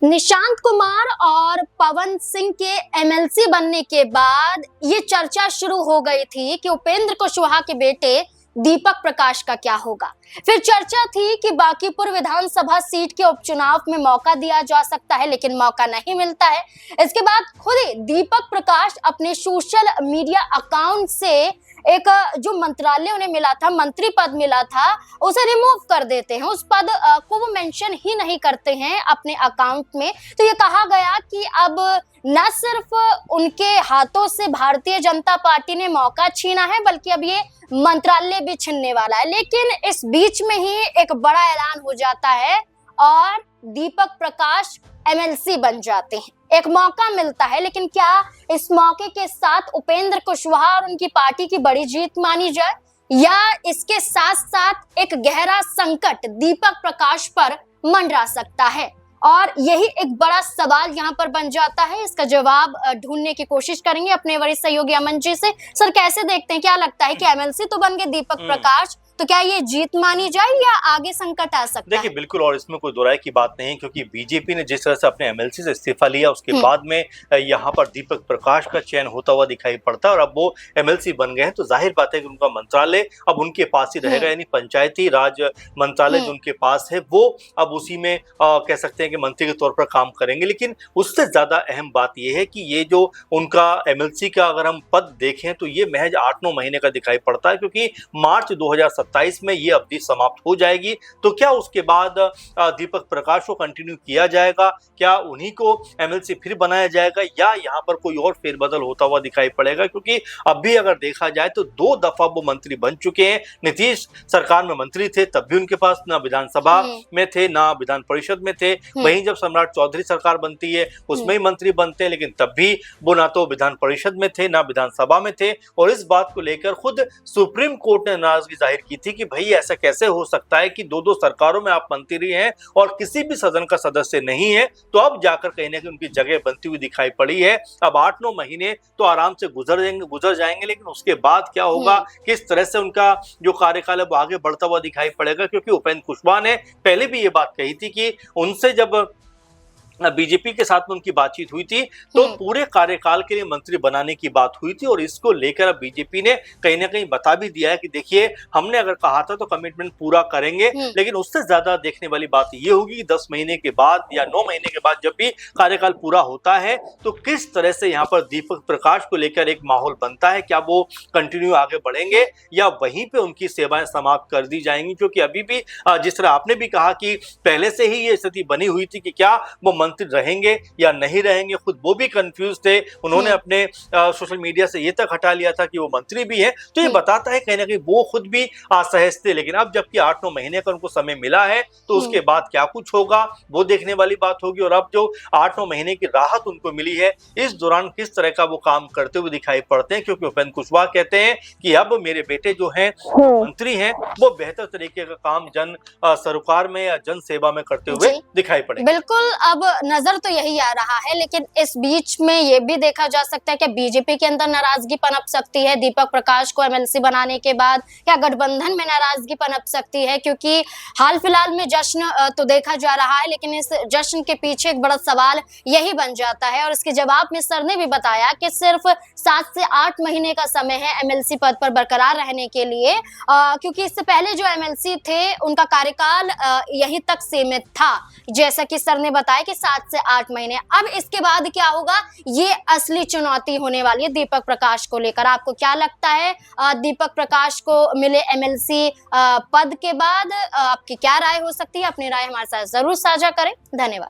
निशांत कुमार और पवन सिंह के एमएलसी बनने के बाद ये चर्चा शुरू हो गई थी कि उपेंद्र कुशवाहा के बेटे दीपक प्रकाश का क्या होगा। फिर चर्चा थी कि बांकीपुर विधानसभा सीट के उपचुनाव में मौका दिया जा सकता है, लेकिन मौका नहीं मिलता है। इसके बाद खुद ही दीपक प्रकाश अपने सोशल मीडिया अकाउंट से एक जो मंत्रालय उन्हें मिला था, मंत्री पद मिला था, उसे रिमूव कर देते हैं। उस पद को वो मेंशन ही नहीं करते हैं अपने अकाउंट में। तो ये कहा गया कि अब न सिर्फ उनके हाथों से भारतीय जनता पार्टी ने मौका छीना है, बल्कि अब ये मंत्रालय भी छीनने वाला है। लेकिन इस बीच में ही एक बड़ा ऐलान हो जाता है और दीपक प्रकाश एमएलसी बन जाते हैं। एक मौका मिलता है, लेकिन क्या इस मौके के साथ उपेंद्र कुशवाहा और उनकी पार्टी की बड़ी जीत मानी जाए, या इसके साथ साथ एक गहरा संकट दीपक प्रकाश पर मंडरा सकता है? और यही एक बड़ा सवाल यहाँ पर बन जाता है। इसका जवाब ढूंढने की कोशिश करेंगे अपने वरिष्ठ सहयोगी अमन जी से। सर, कैसे देखते हैं, क्या लगता है कि एमएलसी तो बन गए दीपक प्रकाश, तो क्या ये जीत मानी जाए या आगे संकट आ सकता है? देखिए, बिल्कुल, और इसमें कोई दोराय की बात नहीं, क्योंकि बीजेपी ने जिस तरह से अपने एमएलसी से इस्तीफा लिया, उसके बाद में यहाँ पर दीपक प्रकाश का चयन होता हुआ दिखाई पड़ता है और अब वो एमएलसी बन गए हैं, तो जाहिर बात है कि उनका मंत्रालय अब उनके पास ही रहेगा। यानी पंचायती राज मंत्रालय जो उनके पास है, वो अब उसी में कह सकते हैं कि मंत्री के तौर पर काम करेंगे। लेकिन उससे ज्यादा अहम बात यह है कि ये जो उनका एमएलसी का अगर हम पद देखें तो ये महज 8-9 महीने का दिखाई पड़ता है, क्योंकि मार्च 2027 में ये अवधि समाप्त हो जाएगी। तो क्या उसके बाद दीपक प्रकाश को कंटिन्यू किया जाएगा, क्या उन्हीं को एमएलसी फिर बनाया जाएगा, या यहाँ पर कोई और फेरबदल होता हुआ दिखाई पड़ेगा? क्योंकि अभी अगर देखा जाए तो 2 दफा वो मंत्री बन चुके हैं। नीतीश सरकार में मंत्री थे, तब भी उनके पास ना विधानसभा में थे ना विधान परिषद में थे। वहीं जब सम्राट चौधरी सरकार बनती है, उसमें ही मंत्री बनते हैं, लेकिन तब भी वो ना तो विधान परिषद में थे ना विधानसभा में थे। और इस बात को लेकर खुद सुप्रीम कोर्ट ने नाराजगी जाहिर की थी कि भाई ऐसा कैसे हो सकता है कि 2-2 सरकारों में आप मंत्री हैं और किसी भी सदन का सदस्य नहीं है। तो अब जाकर कहीं ना कहीं उनकी जगह बनती हुई दिखाई पड़ी है। अब 8-9 महीने तो आराम से गुजर जाएंगे, लेकिन उसके बाद क्या होगा, किस तरह से उनका जो कार्यकाल है वो आगे बढ़ता हुआ दिखाई पड़ेगा? क्योंकि उपेंद्र कुशवाहा ने पहले भी ये बात कही थी कि उनसे जब बीजेपी के साथ में उनकी बातचीत हुई थी तो पूरे कार्यकाल के लिए मंत्री बनाने की बात हुई थी। और इसको लेकर अब बीजेपी ने कहीं ना कहीं बता भी दिया है कि देखिए, हमने अगर कहा था तो कमिटमेंट पूरा करेंगे। लेकिन उससे ज्यादा देखने वाली बात ये होगी कि 10 महीने के बाद या 9 महीने के बाद जब भी कार्यकाल पूरा होता है तो किस तरह से यहाँ पर दीपक प्रकाश को लेकर एक माहौल बनता है। क्या वो कंटिन्यू आगे बढ़ेंगे या वहीं पे उनकी सेवाएं समाप्त कर दी जाएंगी? क्योंकि अभी भी जिस तरह आपने भी कहा कि पहले से ही ये स्थिति बनी हुई थी कि क्या वो मंत्री रहेंगे या नहीं रहेंगे, खुद वो भी कंफ्यूज थे। उन्होंने अपने सोशल मीडिया से ये तक हटा लिया था कि वो मंत्री भी हैं। तो ये बताता है कहीं ना कहीं वो खुद भी असहज थे। लेकिन अब जबकि 8-9 महीने का उनको समय मिला है तो उसके बाद क्या कुछ होगा वो देखने वाली बात होगी। और अब जो 8-9 महीने की राहत उनको मिली है, इस दौरान किस तरह का वो काम करते हुए दिखाई पड़ते हैं। क्योंकि उपेंद्र कुशवाहा कहते हैं कि अब मेरे बेटे जो हैं मंत्री हैं, वो बेहतर तरीके का काम जन सरोकार में या जन सेवा में करते हुए दिखाई पड़े। बिल्कुल, अब नजर तो यही आ रहा है, लेकिन इस बीच में ये भी देखा जा सकता है कि बीजेपी के अंदर नाराजगी पनप सकती है दीपक प्रकाश को एमएलसी बनाने के बाद। क्या गठबंधन में नाराजगी पनप सकती है? क्योंकि हाल फिलहाल में जश्न तो देखा जा रहा है, लेकिन इस जश्न के पीछे एक बड़ा सवाल यही बन जाता है। और इसके जवाब में सर ने भी बताया कि सिर्फ 7 से 8 महीने का समय है एमएलसी पद पर बरकरार रहने के लिए, क्योंकि इससे पहले जो एमएलसी थे उनका कार्यकाल यहीं तक सीमित था, जैसा कि सर ने बताया कि 7 से 8 महीने। अब इसके बाद क्या होगा, ये असली चुनौती होने वाली है दीपक प्रकाश को लेकर। आपको क्या लगता है, दीपक प्रकाश को मिले एमएलसी पद के बाद आपकी क्या राय हो सकती है? अपनी राय हमारे साथ जरूर साझा करें। धन्यवाद।